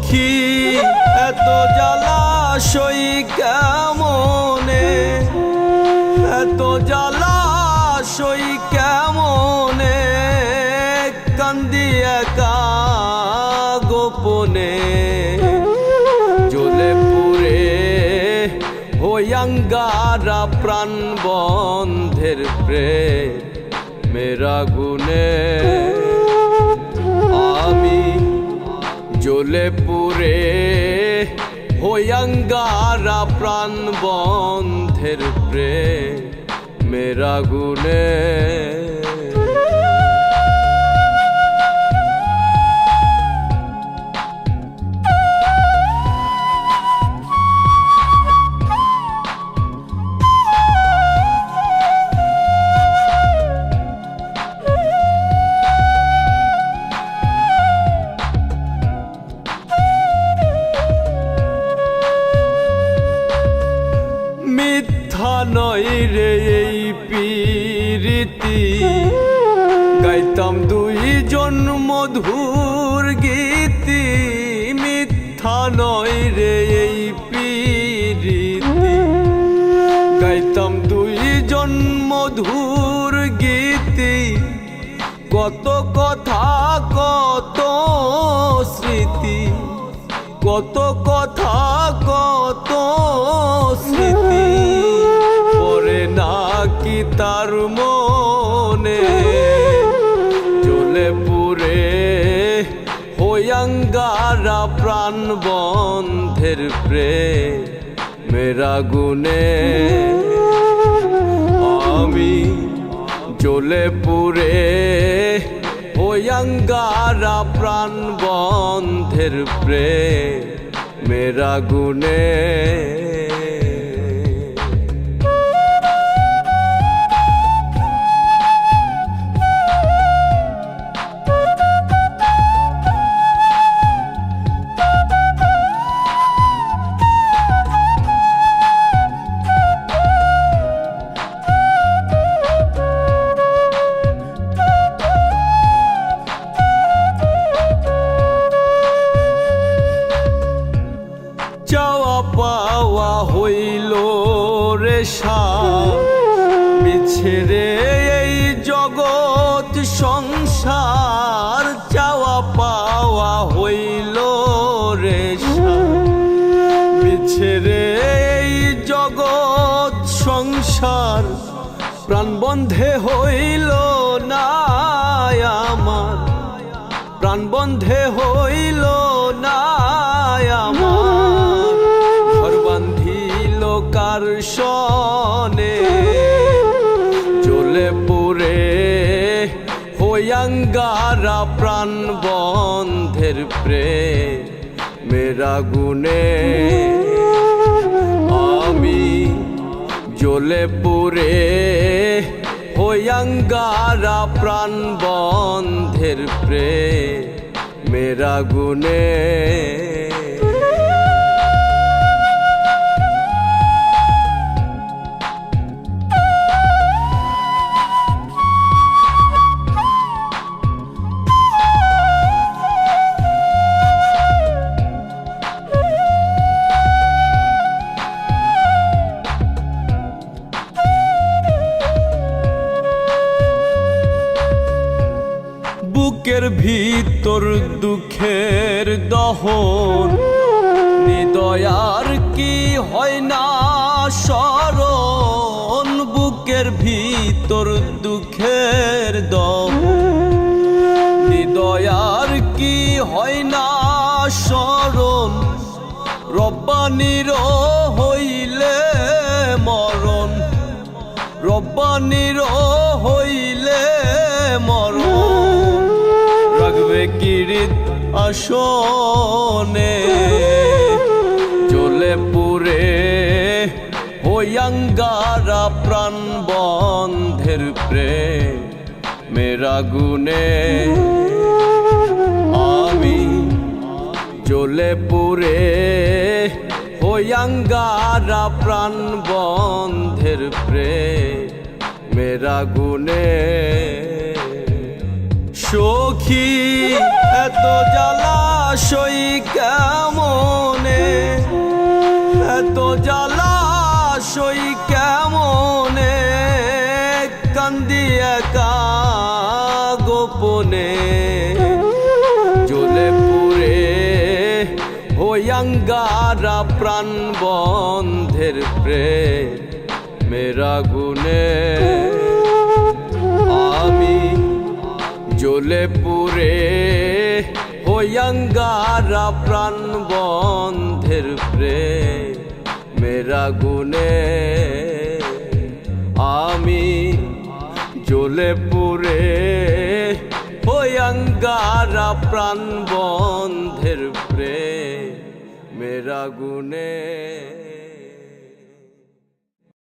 সখী এত জ্বালাশই কেমনে, এত জ্বালাশই কেমনে, কান্দি একা গোপনে, জ্বলে পুড়ে হইয়াঙ্গারা প্রাণ বন্ধের প্রেমের আগুনে। আমি জ্বলে পুড়ে হইয়াঙ্গারা প্রাণ বন্ধের প্রেমের আগুনে। মিথ্যা নয় রে এই প্রীতি, গাইতাম দুইজন মধুর গীতি। মিথ্যা নয় রে এই প্রীতি, গাইতাম দুইজন মধুর গীতি। কত কথা কত স্মৃতি, কত কথা কত স্মৃতি, পরে নাকি তার মনে, জ্বলে পুড়ে হইয়াঙ্গারা প্রাণ বন্ধের প্রেমের আগুনে। আমি জ্বলে পুড়ে হইয়াঙ্গারা প্রাণ বন্ধের প্রেমের আগুনে। চাওয়া পাওয়া হইল রে মিছে রে এই জগৎ সংসার। চাওয়া পাওয়া হইল রে মিছে রে এই জগৎ সংসার। প্রাণ বন্ধে হইল না আমার, প্রাণ বন্ধে হইল না আমার, ঘর বান্ধিল কার সনে, জ্বলে পুড়ে হইয়াঙ্গারা প্রাণ বন্ধের প্রেমের আগুনে। আমি জ্বলে পুড়ে হইয়াঙ্গারা প্রাণ বন্ধের প্রেমের আগুনে। বুকের ভিতর দুঃখের দহন, হৃদয়ার কি হয় না স্মরণ। বুকের ভিতর দুঃখের দহন, হৃদয়ার কি হয় না স্মরণ। রব্বানির হইলে মরণ, রব্বানির হইলে মরণ, রাখবে কিরিত আসনে, জ্বলে পুড়ে হইয়াঙ্গারা প্রাণ বন্ধের প্রেমের আগুনে। আমি জ্বলে পুড়ে হইয়াঙ্গারা প্রাণ বন্ধের প্রেমের আগুনে। সখী এত জ্বালাশই কেমনে, এত জ্বালা সই কেমনে, কান্দি একা গোপনে। জ্বলে পুড়ে হইয়াঙ্গারা প্রাণ বন্ধের প্রেমের আগুনে। আমি জ্বলে পুড়ে হইয়াঙ্গারা প্রাণ বন্ধের প্রেমের আগুনে। আমি জ্বলে পুড়ে হইয়াঙ্গারা প্রাণ বন্ধের প্রেমের আগুনে।